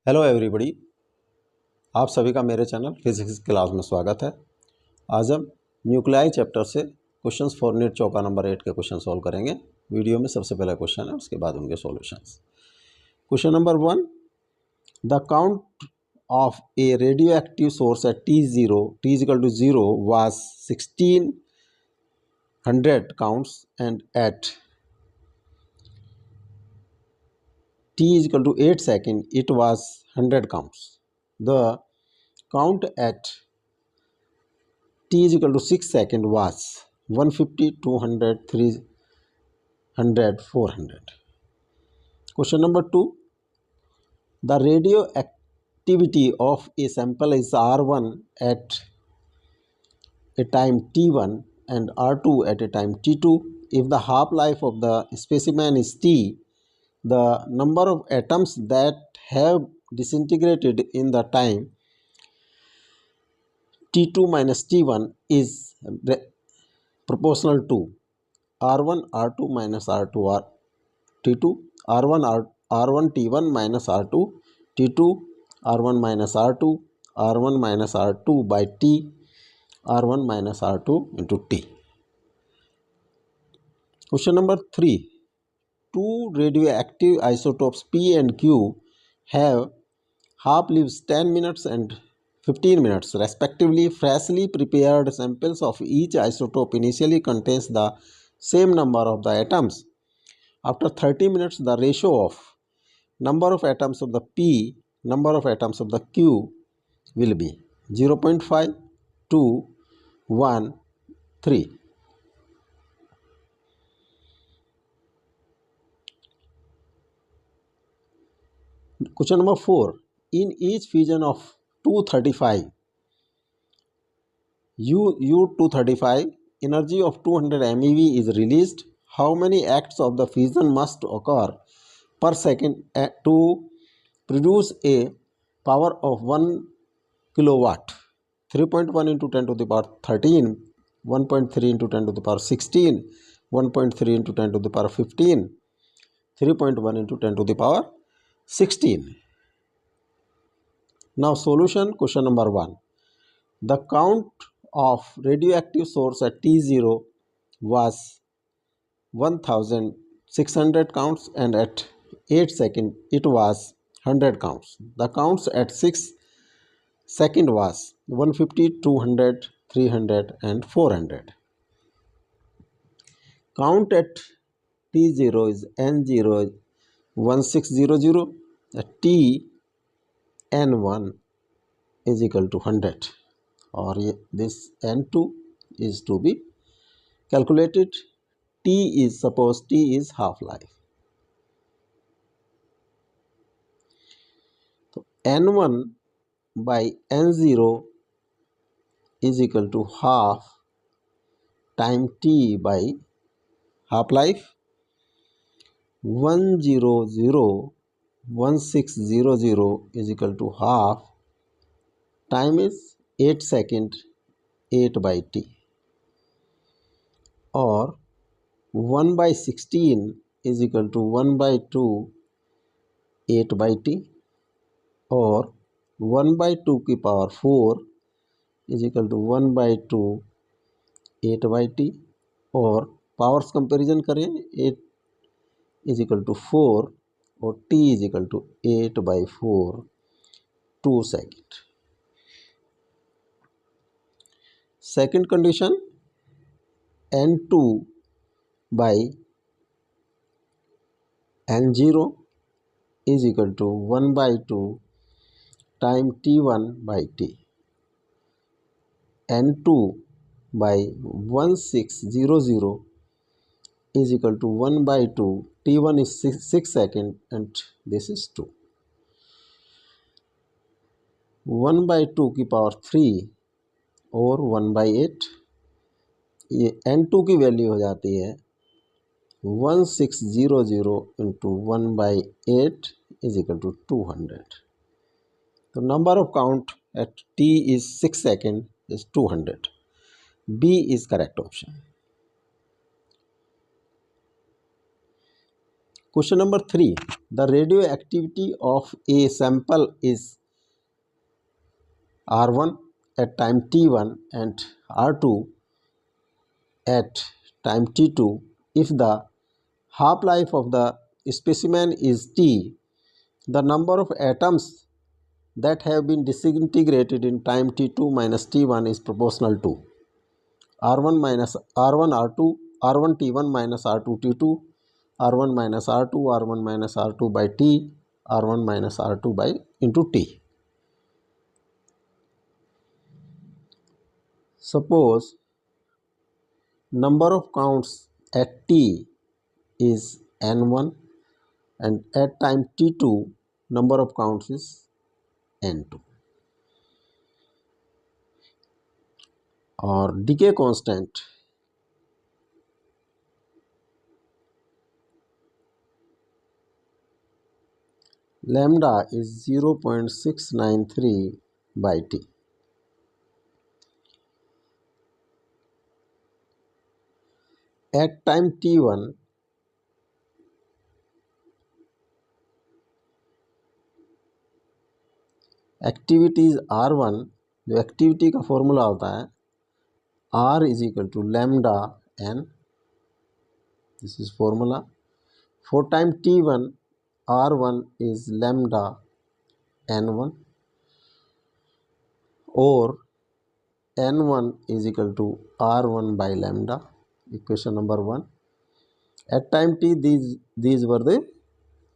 Hello everybody, आप सभी का मेरे चैनल फिजिक्स क्लास में स्वागत है। आज हम न्यूक्लियाई चैप्टर से क्वेश्चंस फॉर नीट चौका नंबर 8 के क्वेश्चन सॉल्व करेंगे। वीडियो में सबसे पहला क्वेश्चन है, उसके बाद उनके solutions. Question number 1, the count of a radioactive source at t0 was 1600 counts and at t is equal to 8 seconds, it was 100 counts. The count at t is equal to 6 seconds was 150, 200, 300, 400. Question number 2. The radioactivity of a sample is R1 at a time t1 and R2 at a time t2. If the half-life of the specimen is t, the number of atoms that have disintegrated in the time t2 minus t1 is proportional to R1 R2 minus R2 T2, R1 T1 minus R2 T2, R1 minus R2, R1 minus R2 by T, R1 minus R2 into T. Question number 3. Two radioactive isotopes P and Q have half-lives 10 minutes and 15 minutes respectively. Freshly prepared samples of each isotope initially contains the same number of the atoms. After 30 minutes, the ratio of number of atoms of the P, number of atoms of the Q will be 0.5, 2, 1, 3. Question number 4. In each fusion of 235, U235, energy of 200 MeV is released. How many acts of the fusion must occur per second to produce a power of 1 kilowatt? 3.1 into 10 to the power 13, 1.3 into 10 to the power 16, 1.3 into 10 to the power 15, 3.1 into 10 to the power 16. Now solution. Question number 1. The count of radioactive source at T0 was 1600 counts and at 8 seconds it was 100 counts. The counts at 6 seconds was 150, 200, 300 and 400. Count at T0 is N0 1600, T N1 is equal to 100, or this N2 is to be calculated. Suppose T is half-life. So N1 by N0 is equal to half time T by half-life. 1600 is equal to half, time is 8 seconds, 8 by T, or 1 by 16 is equal to 1 by 2, 8 by T, or 1 by 2 की power 4 is equal to 1 by 2, 8 by T, और powers comparison करें, 8 is equal to 4 और T is equal to 8 by 4, 2 second. Second condition, N2 by N0 is equal to 1 by 2 time T1 by T. N2 by 1600 is equal to 1 by 2, T1 is 6 seconds and this is 2. 1 by 2 की power 3 और 1 by 8, ये N2 की value हो जाती है 1600 into 1 by 8 is equal to 200. The number of count at T is 6 seconds is 200. B is correct option. Question number 3. The radioactivity of a sample is R1 at time t1 and R2 at time t2 if the half-life of the specimen is t. The number of atoms that have been disintegrated in time t2 minus t1 is proportional to R1 minus R1 R2 R1 t1 minus R2 t2 R1 minus R2 R1 minus R2 by t R1 minus R2 by into t. Suppose number of counts at t is n1 and at time t2 number of counts is n2. Or decay constant lambda is 0.693 by t. At time t1 activity is R1, जो activity का formula होता है R is equal to lambda n, this is formula for time t1 R1 is lambda n1 और n1 is equal to R1 by lambda. Equation number 1. At time t these were the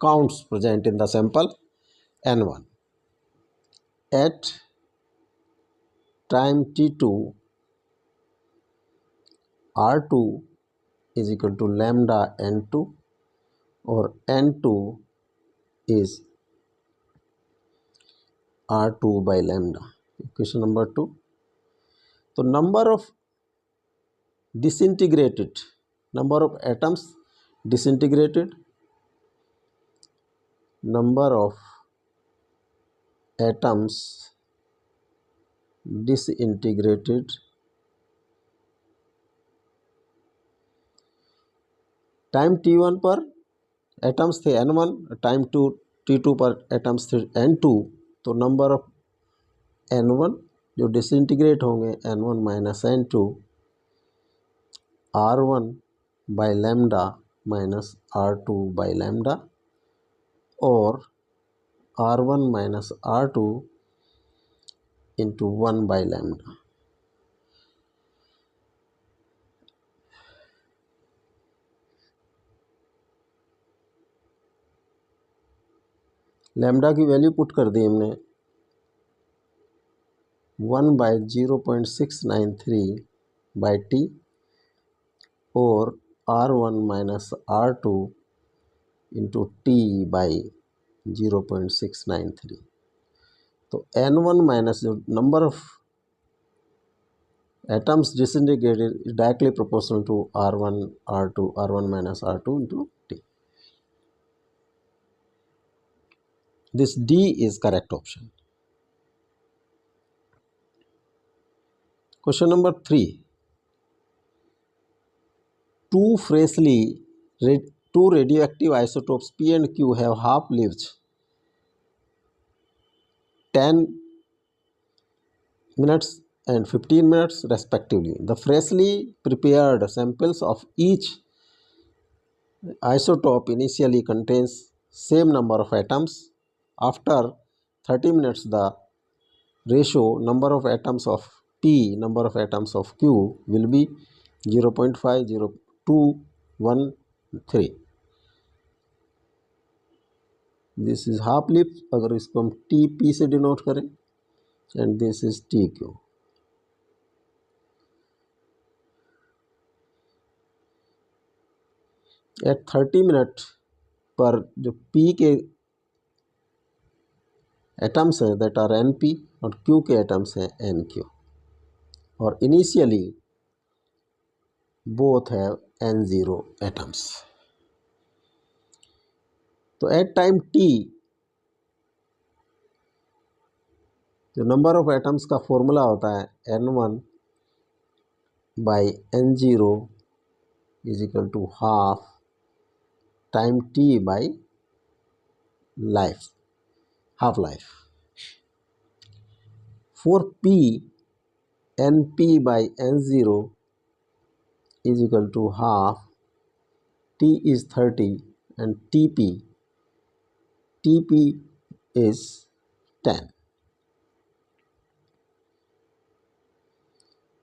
counts present in the sample n1. At time t2 R2 is equal to lambda n2 और n2 is R2 by lambda. Equation number 2. तो number of disintegrated, number of atoms disintegrated, number of atoms disintegrated time t1 पर atoms थे n1, time t2 पर atoms थे n2, तो number of n1 जो disintegrate होंगे n1 minus n2 R1 by lambda minus R2 by lambda और R1 minus R2 into 1 by lambda. Lambda की value put कर दी हमने 1 बाई 0.693 बाई टी और R1 minus R2 into T by 0.693. तो N1 minus जो number of atoms disintegrated is directly proportional to R1 R2 R1 minus R2 into T. This D is correct option. Question number 3. Two radioactive isotopes P and Q have half-lives 10 minutes and 15 minutes respectively. The freshly prepared samples of each isotope initially contains same number of atoms. After 30 minutes the ratio number of atoms of P number of atoms of Q will be 0.50213. This is half life, अगर इसको हम T P से denote करें, and this is T Q. At 30 minute पर जो P के atoms हैं that are N P और क्यू के एटम्स हैं एन क्यू और initially both have N zero atoms. तो एट टाइम टी जो नंबर ऑफ एटम्स का फॉर्मूला होता है n1 by n0 is equal to half time t by life, half life. For p, np by n0 is equal to half, t is 30 and tp is 10.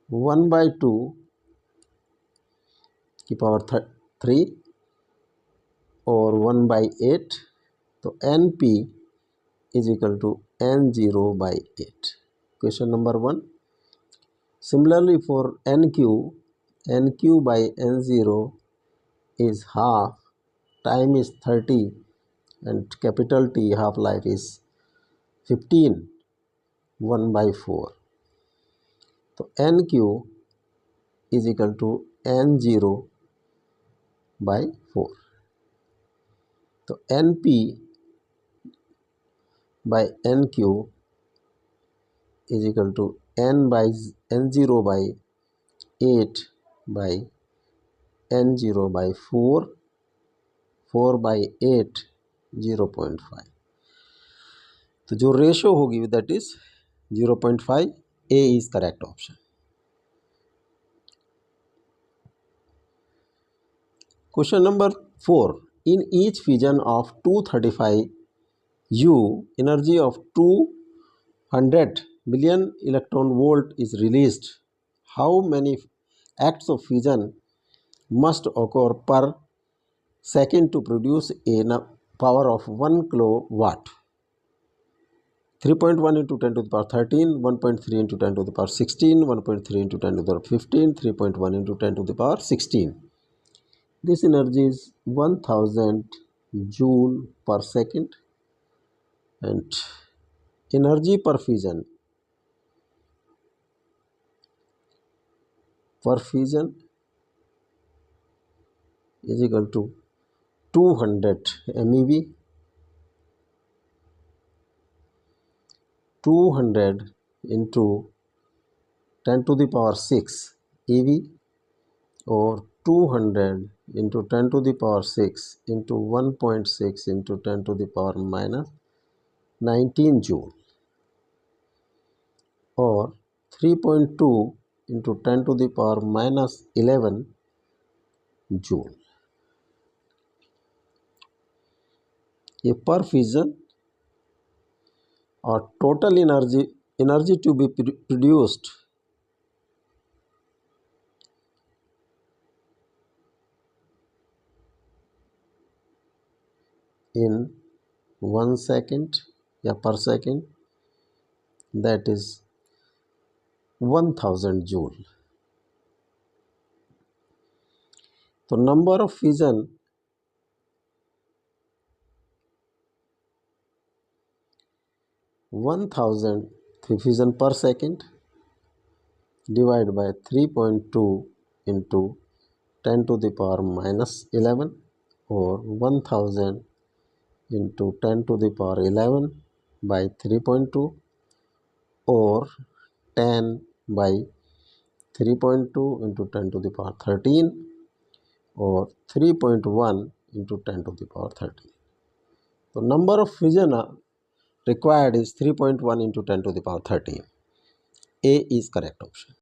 1 by 2 की power 3 और 1 by 8, तो np is equal to n0 by 8. Question number 1. Similarly for nq by n0 is half, time is 30 and capital T half life is 15, 1 by 4. तो nq is equal to n0 by 4. तो np by nq is equal to n0 by 8 by n0 by 4, 4 by 8, 0.5. तो जो ratio होगी that is 0.5. A is correct option. Question number 4. In each fission of 235 U, energy of 200 million electron volt is released. How many acts of fission must occur per second to produce a power of 1 kilowatt? 3.1 into 10 to the power 13, 1.3 into 10 to the power 16, 1.3 into 10 to the power 15, 3.1 into 10 to the power 16. This energy is 1000 joule per second, and energy per fission is equal to 200 MeV. 200 into 10 to the power 6 EV, or 200 into 10 to the power 6 into 1.6 into 10 to the power minus 19 joule, or 3.2 into 10 to the power minus 11 joule. ये पर fission or total energy to be produced in 1 second या per second, that is 1000 joule. तो number of fission fission per second divided by 3.2 into 10 to the power minus 11, or 1000 into 10 to the power 11 by 3.2, or 10 by 3.2 into 10 to the power 13, or 3.1 into 10 to the power 13. So number of fission required is 3.1 into 10 to the power 13. A is correct option.